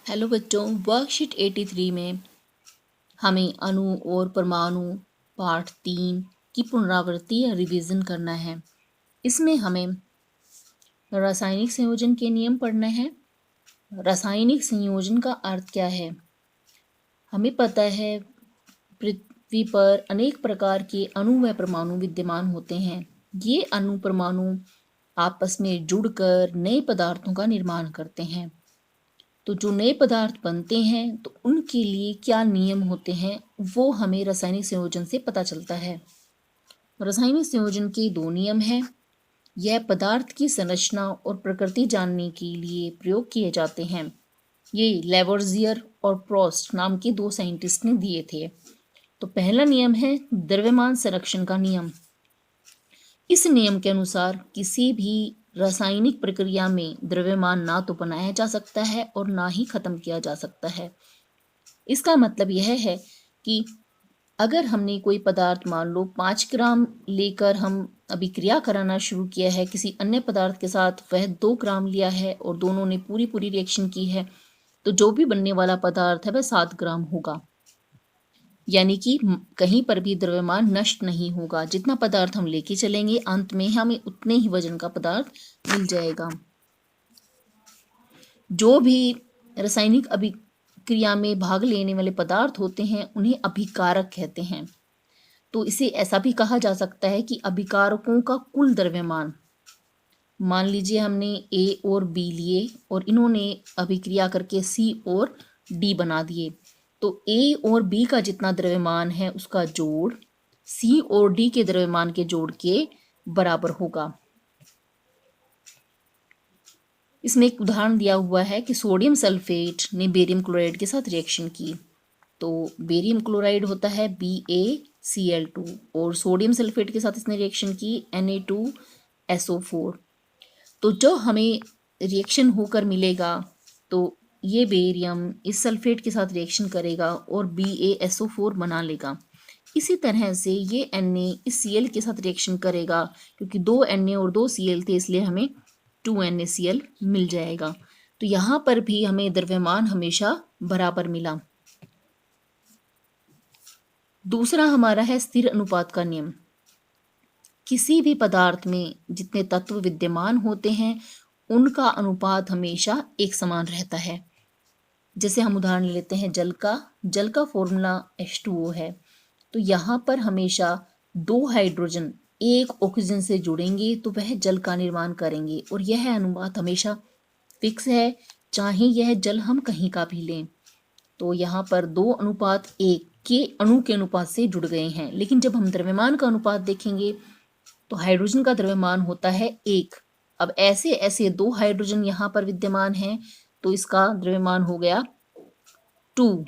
Hello बच्चों, worksheet 83 में हमें अणु और परमाणु पार्ट 3 की पुनरावृत्ति या रिवीजन करना है। इसमें हमें रासायनिक संयोजन के नियम पढ़ने हैं। रासायनिक संयोजन का अर्थ क्या है? हमें पता है पृथ्वी पर अनेक प्रकार के अणु व परमाणु विद्यमान होते हैं। ये अणु परमाणु आपस में जुड़कर नए पदार्थों का निर्माण करते हैं। तो जो नए पदार्थ बनते हैं तो उनके लिए क्या नियम होते हैं वो हमें रासायनिक संयोजन से पता चलता है। रासायनिक संयोजन के दो नियम हैं। यह पदार्थ की संरचना और प्रकृति जानने के लिए प्रयोग किए जाते हैं। ये लेवोर्जियर और प्रोस्ट नाम के दो साइंटिस्ट ने दिए थे। तो पहला नियम है द्रव्यमान संरक्षण का नियम। इस नियम के अनुसार किसी भी रासायनिक प्रक्रिया में द्रव्यमान ना तो बनाया जा सकता है और ना ही खत्म किया जा सकता है। इसका मतलब यह है कि अगर हमने कोई पदार्थ मान लो 5 ग्राम लेकर हम अभिक्रिया कराना शुरू किया है किसी अन्य पदार्थ के साथ, वह 2 ग्राम लिया है और दोनों ने पूरी रिएक्शन की है, तो जो भी बनने वाला पदार्थ है वह 7 ग्राम होगा। यानी कि कहीं पर भी द्रव्यमान नष्ट नहीं होगा। जितना पदार्थ हम लेके चलेंगे अंत में हमें उतने ही वजन का पदार्थ मिल जाएगा। जो भी रासायनिक अभिक्रिया में भाग लेने वाले पदार्थ होते हैं उन्हें अभिकारक कहते हैं। तो इसे ऐसा भी कहा जा सकता है कि अभिकारकों का कुल द्रव्यमान, मान लीजिए हमने ए और बी लिए और इन्होंने अभिक्रिया करके सी और डी बना दिए, तो ए और बी का जितना द्रव्यमान है उसका जोड़ सी और डी के द्रव्यमान के जोड़ के बराबर होगा। इसमें एक उदाहरण दिया हुआ है कि सोडियम सल्फेट ने बेरियम क्लोराइड के साथ रिएक्शन की। तो बेरियम क्लोराइड होता है BaCl2 और सोडियम सल्फेट के साथ इसने रिएक्शन की Na2SO4। तो जो हमें रिएक्शन होकर मिलेगा तो ये बेरियम इस सल्फेट के साथ रिएक्शन करेगा और BaSO4 बना लेगा। इसी तरह से ये Na इस Cl के साथ रिएक्शन करेगा, क्योंकि 2 Na और 2 Cl थे इसलिए हमें 2 NaCl मिल जाएगा। तो यहाँ पर भी हमें द्रव्यमान हमेशा बराबर मिला। दूसरा हमारा है स्थिर अनुपात का नियम। किसी भी पदार्थ में जितने तत्व विद्यमान होते हैं उनका अनुपात हमेशा एक समान रहता है। जैसे हम उदाहरण लेते हैं जल का फॉर्मूला H2O है। तो यहाँ पर हमेशा 2 हाइड्रोजन एक ऑक्सीजन से जुड़ेंगे तो वह जल का निर्माण करेंगे और यह अनुपात हमेशा फिक्स है, चाहे यह जल हम कहीं का भी लें। तो यहाँ पर 2:1 के अणु के अनुपात से जुड़ गए हैं। लेकिन जब हम द्रव्यमान का अनुपात देखेंगे तो हाइड्रोजन का द्रव्यमान होता है 1। अब ऐसे ऐसे 2 हाइड्रोजन यहाँ पर विद्यमान हैं तो इसका द्रव्यमान हो गया 2।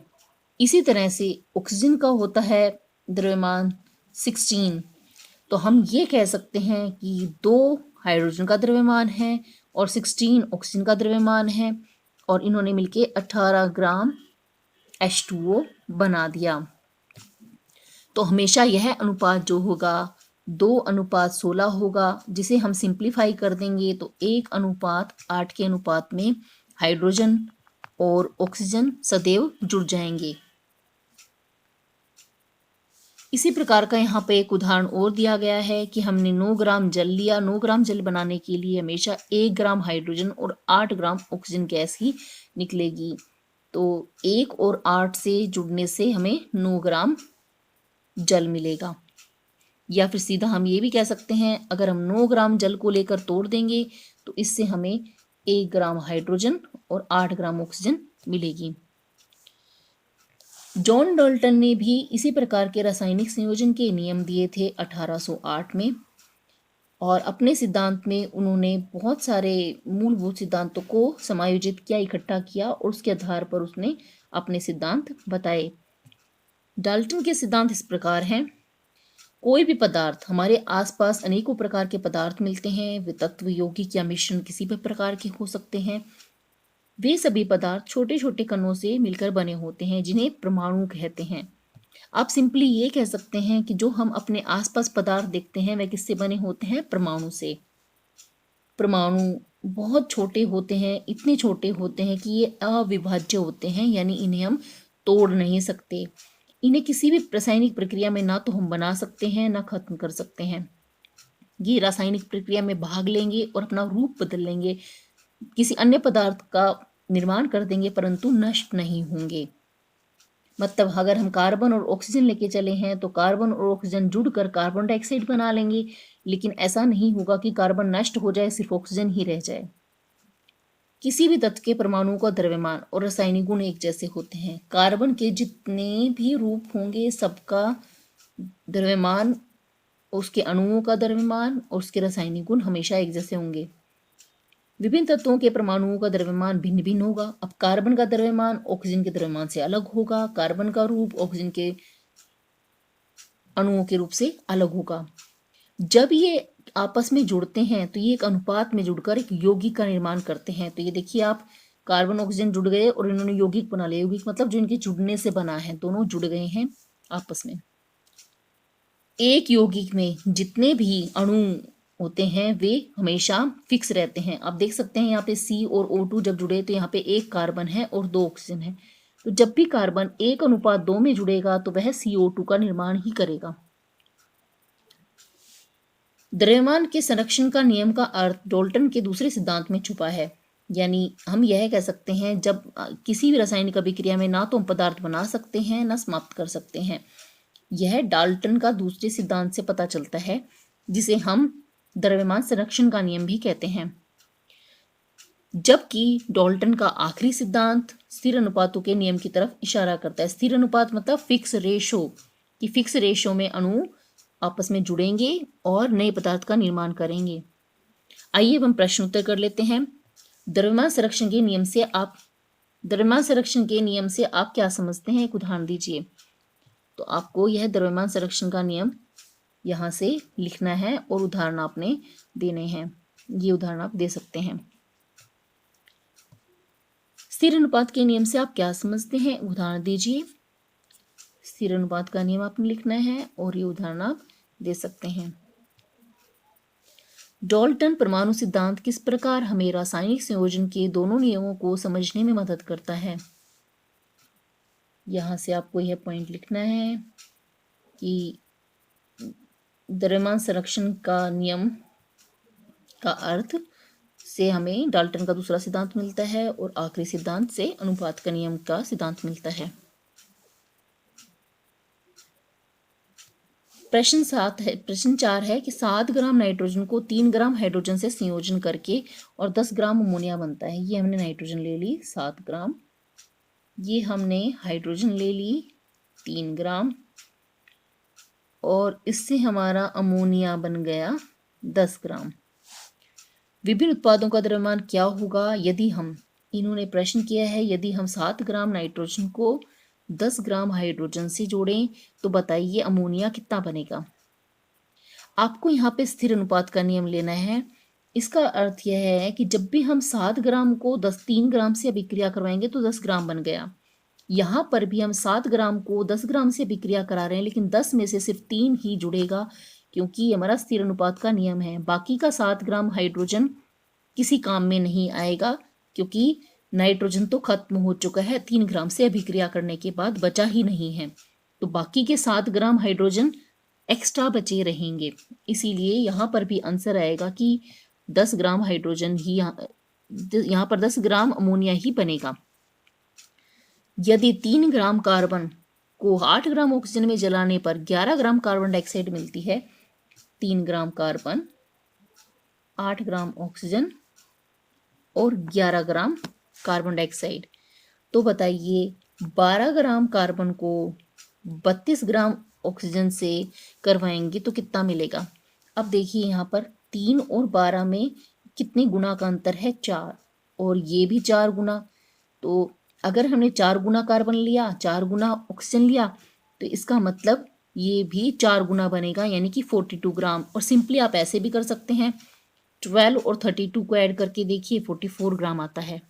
इसी तरह से ऑक्सीजन का होता है द्रव्यमान 16। तो हम ये कह सकते हैं कि 2 हाइड्रोजन का द्रव्यमान है और 16 ऑक्सीजन का द्रव्यमान है और इन्होंने मिलके 18 ग्राम H2O बना दिया। तो हमेशा यह अनुपात जो होगा 2:16 होगा, जिसे हम सिंप्लीफाई कर देंगे तो 1:8 के अनुपात में हाइड्रोजन और ऑक्सीजन सदैव जुड़ जाएंगे। इसी प्रकार का यहाँ पे एक उदाहरण और दिया गया है कि हमने 9 ग्राम जल लिया। 9 ग्राम जल बनाने के लिए हमेशा 1 ग्राम हाइड्रोजन और 8 ग्राम ऑक्सीजन गैस ही निकलेगी। तो 1 और 8 से जुड़ने से हमें 9 ग्राम जल मिलेगा। या फिर सीधा हम ये भी कह सकते हैं, अगर हम 9 ग्राम जल को लेकर तोड़ देंगे तो इससे हमें 1 ग्राम हाइड्रोजन और 8 ग्राम ऑक्सीजन मिलेगी। जॉन डाल्टन ने भी इसी प्रकार के रासायनिक संयोजन के नियम दिए थे 1808 में, और अपने सिद्धांत में उन्होंने बहुत सारे मूलभूत सिद्धांतों को समायोजित किया, इकट्ठा किया और उसके आधार पर उसने अपने सिद्धांत बताए। डाल्टन के सिद्धांत इस प्रकार हैं। कोई भी पदार्थ, हमारे आसपास अनेकों प्रकार के पदार्थ मिलते हैं, वे तत्व, यौगिक या मिश्रण किसी भी प्रकार के हो सकते हैं। वे सभी पदार्थ छोटे छोटे कणों से मिलकर बने होते हैं जिन्हें परमाणु कहते हैं। आप सिंपली ये कह सकते हैं कि जो हम अपने आसपास पदार्थ देखते हैं वे किससे बने होते हैं? परमाणु से। परमाणु बहुत छोटे होते हैं, इतने छोटे होते हैं कि ये अविभाज्य होते हैं, यानी इन्हें हम तोड़ नहीं सकते। इन्हें किसी भी रासायनिक प्रक्रिया में ना तो हम बना सकते हैं ना खत्म कर सकते हैं। ये रासायनिक प्रक्रिया में भाग लेंगे और अपना रूप बदल लेंगे, किसी अन्य पदार्थ का निर्माण कर देंगे, परंतु नष्ट नहीं होंगे। मतलब अगर हम कार्बन और ऑक्सीजन लेके चले हैं तो कार्बन और ऑक्सीजन जुड़कर कार्बन डाइऑक्साइड बना लेंगे, लेकिन ऐसा नहीं होगा कि कार्बन नष्ट हो जाए, सिर्फ ऑक्सीजन ही रह जाए। किसी भी तत्व के परमाणु का द्रव्यमान और रासायनिक गुण एक जैसे होते हैं। कार्बन के जितने भी रूप होंगे सबका द्रव्यमान, उसके अणुओं का द्रव्यमान और उसके रासायनिक गुण हमेशा एक जैसे होंगे। विभिन्न तत्वों के परमाणुओं का द्रव्यमान भिन्न भिन्न होगा। अब कार्बन का द्रव्यमान ऑक्सीजन के द्रव्यमान से अलग होगा, कार्बन का रूप ऑक्सीजन के अणुओं के रूप से अलग होगा। जब ये आपस में जुड़ते हैं तो ये एक अनुपात में जुड़कर एक यौगिक का निर्माण करते हैं। तो ये देखिए आप, कार्बन ऑक्सीजन जुड़ गए और इन्होंने यौगिक बना लिया। यौगिक मतलब जो इनके जुड़ने से बना है, दोनों जुड़ गए हैं आपस में। एक यौगिक में जितने भी अणु होते हैं वे हमेशा फिक्स रहते हैं। आप देख सकते हैं यहाँ पे C और O2 जब जुड़े तो यहाँ पे एक कार्बन है और दो ऑक्सीजन है। तो जब भी कार्बन 1:2 में जुड़ेगा तो वह CO2 का निर्माण ही करेगा। द्रव्यमान के संरक्षण का नियम का अर्थ डाल्टन के दूसरे सिद्धांत में छुपा है। यानी हम यह कह सकते हैं, जब किसी भी रासायनिक अभिक्रिया में ना तो हम पदार्थ बना सकते हैं ना समाप्त कर सकते हैं। यह डाल्टन का दूसरे सिद्धांत से पता चलता है, जिसे हम द्रव्यमान संरक्षण का नियम भी कहते हैं। जबकि डाल्टन का आखिरी सिद्धांत स्थिर अनुपातों के नियम की तरफ इशारा करता है। स्थिर अनुपात मतलब फिक्स रेशो, कि फिक्स रेशो में अणु आपस में जुड़ेंगे और नए पदार्थ का निर्माण करेंगे। आइए अब हम प्रश्न उत्तर कर लेते हैं। द्रव्यमान संरक्षण के नियम से आप क्या समझते हैं, एक उदाहरण दीजिए। तो आपको यह द्रव्यमान संरक्षण का नियम यहाँ से लिखना है और उदाहरण आपने देने हैं। ये उदाहरण आप दे सकते हैं। स्थिर अनुपात के नियम से आप क्या समझते हैं, उदाहरण दीजिए। स्थिर अनुपात का नियम आपने लिखना है और ये उदाहरण आप दे सकते हैं। डाल्टन परमाणु सिद्धांत किस प्रकार हमें रासायनिक संयोजन के दोनों नियमों को समझने में मदद करता है। यहां से आपको यह पॉइंट लिखना है कि द्रव्यमान संरक्षण का नियम का अर्थ से हमें डाल्टन का दूसरा सिद्धांत मिलता है और आखिरी सिद्धांत से अनुपात का नियम का सिद्धांत मिलता है। प्रश्न 4 है कि 7 ग्राम नाइट्रोजन को 3 ग्राम हाइड्रोजन से संयोजन करके और 10 ग्राम अमोनिया बनता है। ये हमने नाइट्रोजन ले ली 7 ग्राम, ये हमने हाइड्रोजन ले ली 3 ग्राम और इससे हमारा अमोनिया बन गया 10 ग्राम। विभिन्न उत्पादों का द्रव्यमान क्या होगा यदि हम, इन्होंने प्रश्न किया है, यदि हम 7 ग्राम नाइट्रोजन को 10 ग्राम हाइड्रोजन से जोड़ें तो बताइए अमोनिया कितना बनेगा। आपको यहाँ पे स्थिर अनुपात का नियम लेना है। इसका अर्थ यह है कि जब भी हम 7 ग्राम को 3 ग्राम से अभिक्रिया करवाएंगे तो 10 ग्राम बन गया। यहाँ पर भी हम 7 ग्राम को 10 ग्राम से अभिक्रिया करा रहे हैं, लेकिन 10 में से सिर्फ 3 ही जुड़ेगा, क्योंकि हमारा स्थिर अनुपात का नियम है। बाकी का 7 ग्राम हाइड्रोजन किसी काम में नहीं आएगा, क्योंकि नाइट्रोजन तो खत्म हो चुका है, 3 ग्राम से अभिक्रिया करने के बाद बचा ही नहीं है। तो बाकी के 7 ग्राम हाइड्रोजन एक्स्ट्रा बचे रहेंगे। इसीलिए यहाँ पर भी आंसर आएगा कि 10 ग्राम हाइड्रोजन ही, यहाँ पर 10 ग्राम अमोनिया ही बनेगा। यदि 3 ग्राम कार्बन को 8 ग्राम ऑक्सीजन में जलाने पर 11 ग्राम कार्बन डाइऑक्साइड मिलती है, 3 ग्राम कार्बन, 8 ग्राम ऑक्सीजन और 11 ग्राम कार्बन डाइऑक्साइड, तो बताइए 12 ग्राम कार्बन को 32 ग्राम ऑक्सीजन से करवाएंगे तो कितना मिलेगा। अब देखिए यहाँ पर 3 और 12 में कितने गुना का अंतर है, 4, और ये भी 4 गुना। तो अगर हमने 4 गुना कार्बन लिया, 4 गुना ऑक्सीजन लिया, तो इसका मतलब ये भी 4 गुना बनेगा, यानी कि 42 ग्राम। और सिंपली आप ऐसे भी कर सकते हैं, 12 और 32 को ऐड करके देखिए 44 ग्राम आता है।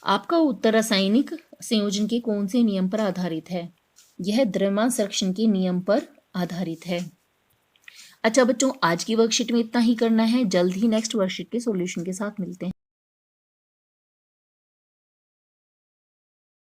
आपका उत्तर रासायनिक संयोजन के कौन से नियम पर आधारित है। यह द्रव्यमान संरक्षण के नियम पर आधारित है। अच्छा बच्चों, आज की वर्कशीट में इतना ही करना है। जल्द ही नेक्स्ट वर्कशीट के सॉल्यूशन के साथ मिलते हैं।